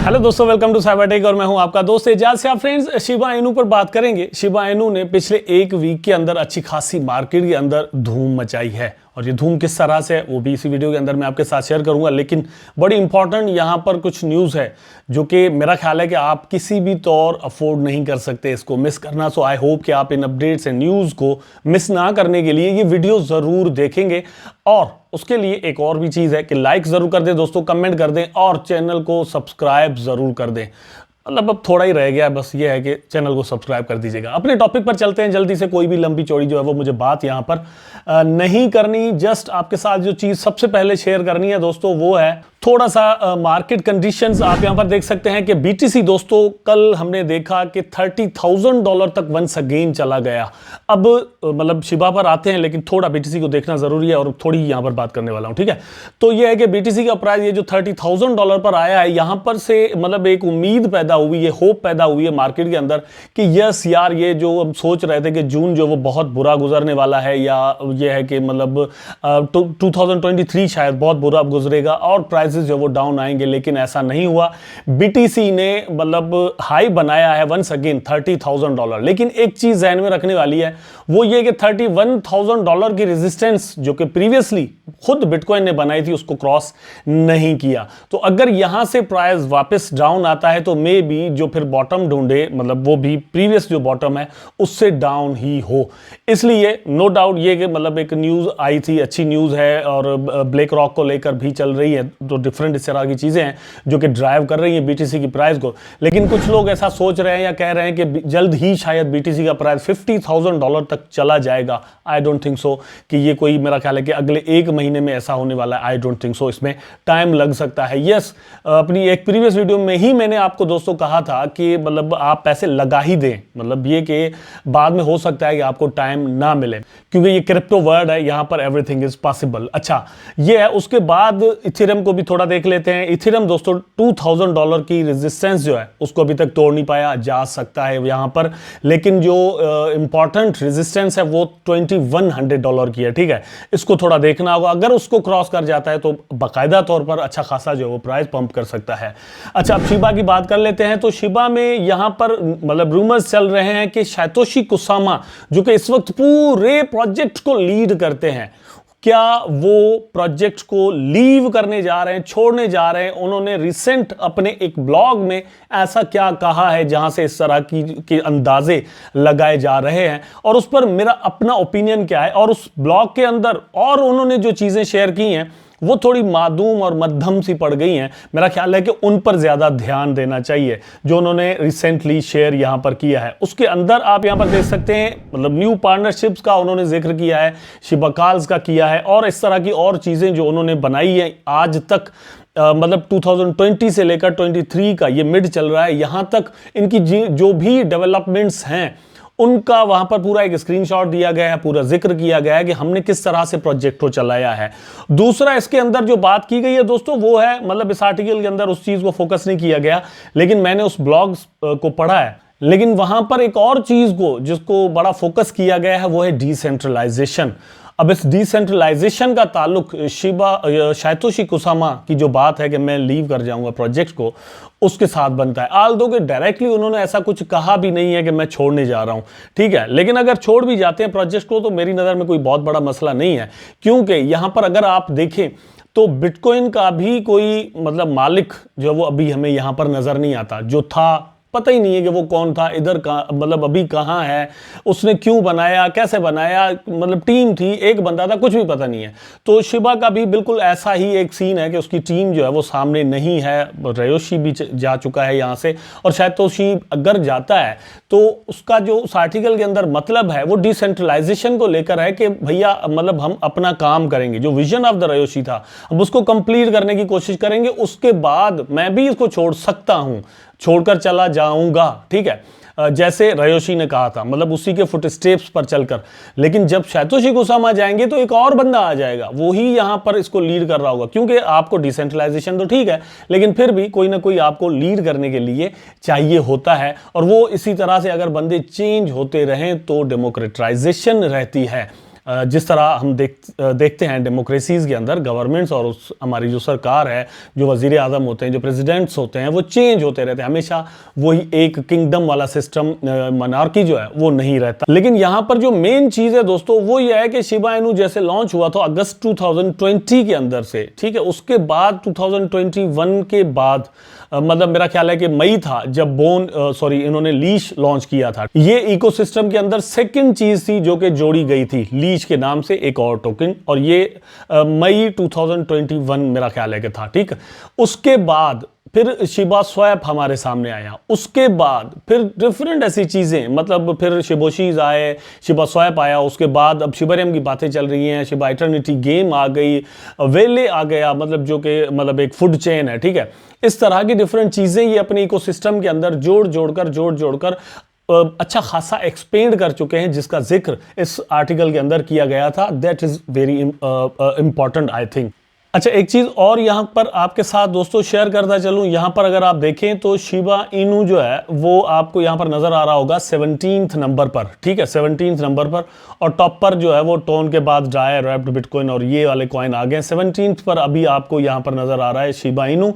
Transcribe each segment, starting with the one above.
Hello दोस्तों, welcome to cyber tech और मैं हूं आपका दोस्त एजाज से। आप फ्रेंड्स शिबा इनू पर बात करेंगे। शिबा इनू ने पिछले एक वीक के अंदर अच्छी खासी मार्केट के अंदर धूम मचाई है और ये धूम किस तरह से है वो भी इसी वीडियो के अंदर मैं आपके साथ शेयर करूंगा। लेकिन बड़ी इंपॉर्टेंट यहाँ पर कुछ न्यूज़ है जो कि मेरा ख्याल है कि आप किसी भी तौर अफोर्ड नहीं कर सकते इसको मिस करना। सो आई होप कि आप इन अपडेट्स एंड न्यूज़ को मिस ना करने के लिए ये वीडियो ज़रूर देखेंगे। और उसके लिए एक और भी चीज़ है कि लाइक ज़रूर कर दें दोस्तों, कमेंट कर दें और चैनल को सब्सक्राइब ज़रूर कर दें। मतलब अब थोड़ा ही रह गया, बस ये है कि चैनल को सब्सक्राइब कर दीजिएगा। अपने टॉपिक पर चलते हैं जल्दी से। कोई भी लंबी चौड़ी जो है वो मुझे बात यहाँ पर नहीं करनी। जस्ट आपके साथ जो चीज़ सबसे पहले शेयर करनी है दोस्तों वो है थोड़ा सा मार्केट कंडीशंस। आप यहाँ पर देख सकते हैं कि बीटीसी दोस्तों कल हमने देखा कि $30,000 तक वंस अगेन चला गया। अब मतलब शिबा पर आते हैं लेकिन थोड़ा बीटीसी को देखना जरूरी है और थोड़ी यहाँ पर बात करने वाला हूँ, ठीक है। तो ये है कि बीटीसी का प्राइस ये जो $30,000 पर आया है, यहाँ पर से मतलब एक उम्मीद पैदा हुई है, होप पैदा हुई है मार्केट के अंदर कि यस यार, ये जो हम सोच रहे थे कि जून जो वो बहुत बुरा गुजरने वाला है, या ये है कि मतलब 2023 शायद बहुत बुरा गुजरेगा और प्राइस जो वो डाउन आएंगे, लेकिन ऐसा नहीं हुआ। बीटीसी ने मतलब हाई बनाया है वंस अगेन $30,000। लेकिन एक चीज ध्यान में रखने वाली है वो ये कि $31,000 की रेजिस्टेंस जो कि प्रीवियसली खुद बिटकॉइन ने बनाई थी उसको क्रॉस नहीं किया। तो अगर यहां से प्राइस वापस डाउन आता है तो मे बी जो फिर बॉटम ढूंढे, मतलब वो भी प्रीवियस जो बॉटम है उससे डाउन ही हो। इसलिए नो डाउट ये कि मतलब एक न्यूज आई थी, अच्छी न्यूज है और ब्लैक रॉक को लेकर भी चल रही है। तो डिफरेंट इस तरह की चीजें हैं जो कि ड्राइव कर रही हैं बीटीसी की प्राइस को। लेकिन कुछ लोग ऐसा सोच रहे हैं या कह रहे हैं कि जल्द ही शायद बीटीसी का प्राइस $50,000 तक चला जाएगा। आई डोंट थिंक सो कि ये कोई, मेरा ख्याल है कि अगले एक महीने में ऐसा होने वाला है। आई डोंट थिंक सो, इसमें टाइम लग सकता है। यस, अपनी एक प्रीवियस वीडियो में ही मैंने आपको दोस्तों कहा था कि मतलब आप पैसे लगा ही दें, मतलब ये कि बाद में हो सकता है कि आपको टाइम ना मिले, क्योंकि ये क्रिप्टो वर्ल्ड है, यहां पर एवरीथिंग इज पॉसिबल। अच्छा, ये है। उसके बाद इथेरियम को भी थोड़ा देख लेते हैं। इथेरियम दोस्तों $2,000 की रेजिस्टेंस जो है उसको अभी तक तोड़ नहीं पाया, जा सकता है यहां पर, लेकिन जो इंपॉर्टेंट रेजिस्टेंस है वो $2,100 की है, ठीक है। इसको थोड़ा देखना होगा, अगर उसको क्रॉस कर जाता है तो बाकायदा तौर पर अच्छा खासा जो है वो प्राइस पंप कर सकता है। अच्छा, अब शिबा की बात कर लेते हैं। तो शिबा में यहां पर मतलब रूमर्स चल रहे हैं कि सातोशी कुसामा जो कि इस वक्त पूरे प्रोजेक्ट को लीड करते हैं, क्या वो प्रोजेक्ट को लीव करने जा रहे हैं, छोड़ने जा रहे हैं। उन्होंने रिसेंट अपने एक ब्लॉग में ऐसा क्या कहा है जहां से इस तरह की अंदाजे लगाए जा रहे हैं, और उस पर मेरा अपना ओपिनियन क्या है। और उस ब्लॉग के अंदर और उन्होंने जो चीजें शेयर की हैं वो थोड़ी मादूम और मध्यम सी पड़ गई हैं। मेरा ख्याल है कि उन पर ज्यादा ध्यान देना चाहिए जो उन्होंने रिसेंटली शेयर यहां पर किया है। उसके अंदर आप यहां पर देख सकते हैं मतलब न्यू पार्टनरशिप्स का उन्होंने जिक्र किया है, शिबाकाल्स का किया है, और इस तरह की और चीजें जो उन्होंने बनाई है आज तक। मतलब 2020 से लेकर 23 का ये मिड चल रहा है, यहां तक इनकी जो भी डेवलपमेंट्स हैं उनका वहां पर पूरा एक स्क्रीनशॉट दिया गया है, पूरा जिक्र किया गया है कि हमने किस तरह से प्रोजेक्ट को चलाया है। दूसरा, इसके अंदर जो बात की गई है दोस्तों वो है, मतलब इस आर्टिकल के अंदर उस चीज को फोकस नहीं किया गया, लेकिन मैंने उस ब्लॉग को पढ़ा है। लेकिन वहां पर एक और चीज को जिसको बड़ा फोकस किया गया है वो है डिसेंट्रलाइजेशन। अब इस डिसेंट्रलाइजेशन का ताल्लुक सातोशी कुसामा की जो बात है कि मैं लीव कर जाऊंगा प्रोजेक्ट को, उसके साथ बनता है। आल्दो के डायरेक्टली उन्होंने ऐसा कुछ कहा भी नहीं है कि मैं छोड़ने जा रहा हूं, ठीक है। लेकिन अगर छोड़ भी जाते हैं प्रोजेक्ट को तो मेरी नज़र में कोई बहुत बड़ा मसला नहीं है, क्योंकि यहां पर अगर आप देखें तो बिटकॉइन का भी कोई मतलब मालिक जो वो अभी हमें यहां पर नजर नहीं आता। जो था पता ही नहीं है कि वो कौन था, इधर का मतलब अभी कहाँ है, उसने क्यों बनाया, कैसे बनाया, मतलब टीम थी, एक बंदा था, कुछ भी पता नहीं है। तो शिबा का भी बिल्कुल ऐसा ही एक सीन है कि उसकी टीम जो है वो सामने नहीं है। रयोशी भी जा चुका है यहाँ से, और सातोशी अगर जाता है तो उसका जो उस आर्टिकल के अंदर मतलब है वो डिसेंट्रलाइजेशन को लेकर है कि भैया मतलब हम अपना काम करेंगे, जो विजन ऑफ द रयोशी था अब उसको कंप्लीट करने की कोशिश करेंगे, उसके बाद मैं भी इसको छोड़ सकता हूं, छोड़कर चला जाऊंगा, ठीक है। जैसे रयोशी ने कहा था, मतलब उसी के फुटस्टेप्स पर चलकर। लेकिन जब सातोशी कुसामा जाएंगे तो एक और बंदा आ जाएगा, वो ही यहां पर इसको लीड कर रहा होगा, क्योंकि आपको डिसेंट्रलाइजेशन तो ठीक है लेकिन फिर भी कोई ना कोई आपको लीड करने के लिए चाहिए होता है। और वो इसी तरह से अगर बंदे चेंज होते रहें तो डेमोक्रेटाइजेशन रहती है। जिस तरह हम देखते हैं डेमोक्रेसीज के अंदर गवर्नमेंट्स और उस हमारी जो सरकार है, जो वजीर आजम होते हैं, जो प्रेसिडेंट्स होते हैं, वो चेंज होते रहते हैं, हमेशा वही एक किंगडम वाला सिस्टम, मोनार्की जो है वो नहीं रहता। लेकिन यहां पर जो मेन चीज है दोस्तों वो ये है कि शिबा इनू जैसे लॉन्च हुआ था अगस्त 2020 के अंदर से, ठीक है, उसके बाद 2021 के बाद मतलब मेरा ख्याल है कि मई था जब इन्होंने लीश लॉन्च किया था। ये इकोसिस्टम के अंदर सेकंड चीज थी जो कि जोड़ी गई थी लीश के नाम से, एक और टोकन, और ये मई 2021 मेरा ख्याल है कि था, ठीक। उसके बाद फिर शिबा स्वैप हमारे सामने आया, उसके बाद फिर डिफरेंट ऐसी चीजें, मतलब फिर शिबोशीज आए, शिबा स्वैप आया, उसके बाद अब शिबरियम की बातें चल रही हैं, शिबा इटर्निटी गेम आ गई, वेले आ गया, मतलब जो कि मतलब एक फूड चेन है, ठीक है। इस तरह की डिफरेंट चीजें ये अपने इकोसिस्टम के अंदर जोड़ जोड़कर अच्छा खासा एक्सपेंड कर चुके हैं, जिसका जिक्र इस आर्टिकल के अंदर किया गया था। That is very important I think. अच्छा, एक चीज और यहां पर आपके साथ दोस्तों शेयर करता चलूं, यहां पर अगर आप देखें तो शिबा इनू जो है वो आपको यहां पर नजर आ रहा होगा 17th नंबर पर, ठीक है, 17th नंबर पर, और टॉप पर जो है वो टोन के बाद डाई, रैप्ड बिटकॉइन और ये वाले कॉइन आ गए। 17th पर अभी आपको यहां पर नजर आ रहा है शिबा इनू।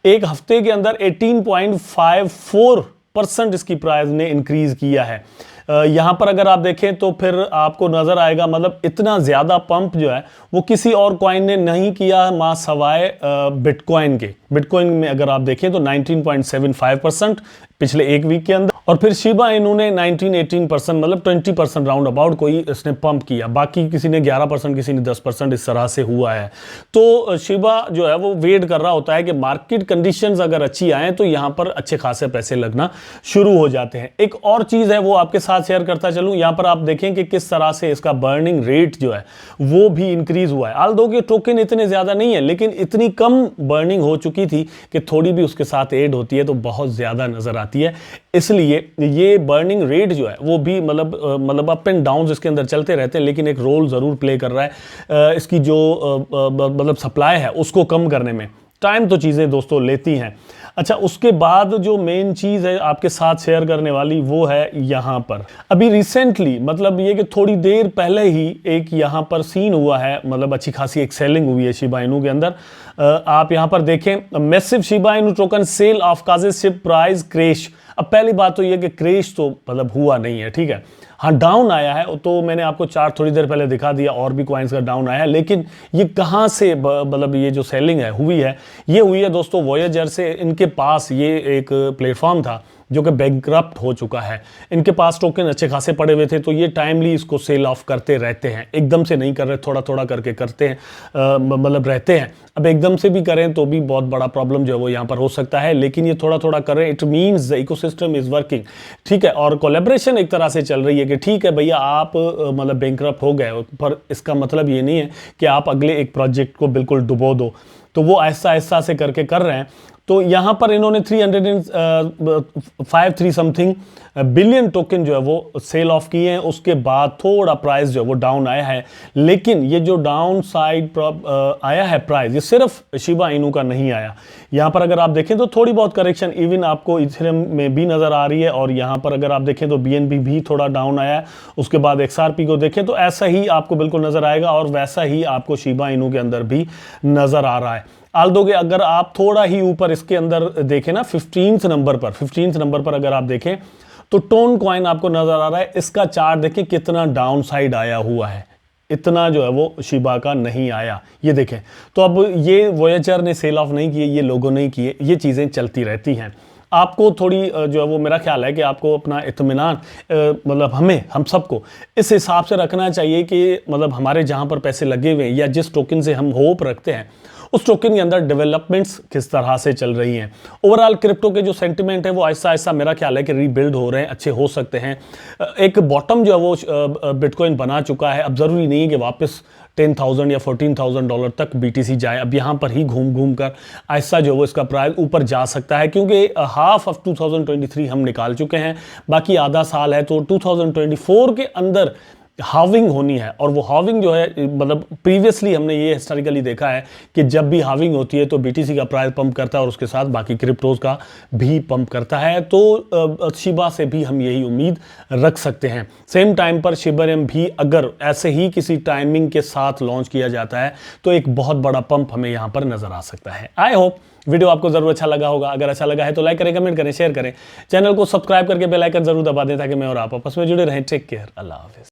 एक हफ्ते के अंदर 18.54% इसकी प्राइस ने इंक्रीज किया है। यहां पर अगर आप देखें तो फिर आपको नजर आएगा, मतलब इतना ज्यादा पंप जो है वो किसी और कॉइन ने नहीं किया मां सवाए बिटकॉइन के। बिटकॉइन में अगर आप देखें तो 19.75% पिछले एक वीक के अंदर, और फिर शिबा इनू ने 19-18% मतलब 20% राउंड अबाउट कोई इसने पंप किया, बाकी किसी ने 11%, किसी ने 10%, इस तरह से हुआ है। तो शिबा जो है वो वेट कर रहा होता है कि मार्केट कंडीशंस अगर अच्छी आए तो यहां पर अच्छे खासे पैसे लगना शुरू हो जाते हैं। एक और चीज है वो आपके साथ शेयर करता चलूं, यहां पर आप देखें कि किस तरह से इसका बर्निंग रेट जो है वो भी इंक्रीज हुआ है। ऑल्दो कि टोकन इतने ज्यादा नहीं है, लेकिन इतनी कम बर्निंग हो चुकी थी कि थोड़ी भी उसके साथ ऐड होती है तो बहुत ज्यादा नजर आती है। इसलिए ये बर्निंग रेट जो है वो भी मतलब अप एंड डाउन इसके अंदर चलते रहते हैं, लेकिन एक रोल जरूर प्ले कर रहा है इसकी जो मतलब सप्लाई है उसको कम करने में। टाइम तो चीजें दोस्तों लेती हैं। अच्छा, उसके बाद जो मेन चीज है आपके साथ शेयर करने वाली वो है यहां पर अभी रिसेंटली, मतलब ये कि थोड़ी देर पहले ही एक यहां पर सीन हुआ है, मतलब अच्छी खासी एक सेलिंग हुई है शिबा इनू के अंदर। आप यहां पर देखें, massive Shiba Inu token sell off causes SHIB price crash. अब पहली बात तो ये कि क्रैश तो मतलब हुआ नहीं है, ठीक है, हाँ डाउन आया है, तो मैंने आपको चार्ट थोड़ी देर पहले दिखा दिया, और भी कॉइन्स का डाउन आया है। लेकिन ये कहाँ से मतलब ये जो सेलिंग है हुई है, ये हुई है दोस्तों वॉयेजर से। इनके पास ये एक प्लेटफॉर्म था जो कि बैंकरप्ट हो चुका है, इनके पास टोकन अच्छे खासे पड़े हुए थे, तो ये टाइमली इसको सेल ऑफ करते रहते हैं, एकदम से नहीं कर रहे, थोड़ा थोड़ा करके करते हैं, मतलब रहते हैं। अब एकदम से भी करें तो भी बहुत बड़ा प्रॉब्लम जो है वो यहाँ पर हो सकता है, लेकिन ये थोड़ा थोड़ा कर रहे हैं। It means the ecosystem is working, ठीक है, और कोलैबोरेशन एक तरह से चल रही है कि ठीक है भैया आप मतलब बैंकरप्ट हो गए, पर इसका मतलब ये नहीं है कि आप अगले एक प्रोजेक्ट को बिल्कुल डुबो दो, तो वो ऐसा ऐसा से करके कर रहे हैं। तो यहां पर इन्होंने 353 समथिंग बिलियन टोकन जो है वो सेल ऑफ किए हैं। उसके बाद थोड़ा प्राइस जो है वो डाउन आया है, लेकिन ये जो डाउन साइड आया है प्राइस, ये सिर्फ शिबा इनू का नहीं आया। यहां पर अगर आप देखें तो थोड़ी बहुत करेक्शन इवन आपको इथेरियम में भी नजर आ रही है, और यहां पर अगर आप देखें तो BNB भी थोड़ा डाउन आया है। उसके बाद XRP को देखें तो ऐसा ही आपको बिल्कुल नजर आएगा, और वैसा ही आपको शिबा इनू के अंदर भी नजर आ रहा है। आल्दो के अगर आप थोड़ा ही ऊपर इसके अंदर देखें ना, 15th नंबर पर अगर आप देखें तो टोन कॉइन आपको नजर आ रहा है। इसका चार्ट देखें कितना डाउन साइड आया हुआ है, इतना जो है वो शिबा का नहीं आया, ये देखें। तो अब ये वॉयेजर ने सेल ऑफ नहीं किए, ये लोगों नहीं किए, ये चीजें चलती रहती हैं। आपको थोड़ी जो है वो मेरा ख्याल है कि आपको अपना इत्मीनान मतलब हम सबको इस हिसाब से रखना चाहिए कि मतलब हमारे जहां पर पैसे लगे हुए हैं या जिस टोकन से हम होप रखते हैं उस टोकन के अंदर डेवलपमेंट्स किस तरह से चल रही हैं। ओवरऑल क्रिप्टो के जो सेंटिमेंट है वो ऐसा ऐसा मेरा ख्याल है कि रीबिल्ड हो रहे हैं, अच्छे हो सकते हैं। एक बॉटम जो है वो बिटकॉइन बना चुका है, अब ज़रूरी नहीं है कि वापस 10,000 या $14,000 तक BTC जाए। अब यहाँ पर ही घूम घूम कर ऐसा जो है वो इसका प्राइस ऊपर जा सकता है, क्योंकि हाफ ऑफ 2023 हम निकाल चुके हैं, बाकी आधा साल है। तो 2024 के अंदर हाविंग होनी है। और वो हाविंग जो है, मतलब प्रीवियसली हमने ये हिस्टोरिकली देखा है कि जब भी हाविंग होती है तो बीटीसी का प्राइस पंप करता है और उसके साथ बाकी क्रिप्टोज का भी पंप करता है। तो शिबा से भी हम यही उम्मीद रख सकते हैं। सेम टाइम पर शिबा भी अगर ऐसे ही किसी टाइमिंग के साथ लॉन्च किया जाता है तो एक बहुत बड़ा पंप हमें यहां पर नजर आ सकता है। आई होप वीडियो आपको जरूर अच्छा लगा होगा। अगर अच्छा लगा है तो लाइक करें, कमेंट करें, शेयर करें, चैनल को सब्सक्राइब करके बेल आइकन जरूर दबा दें ताकि मैं और आप आपस में जुड़े रहें। टेक केयर, अल्लाह हाफिज।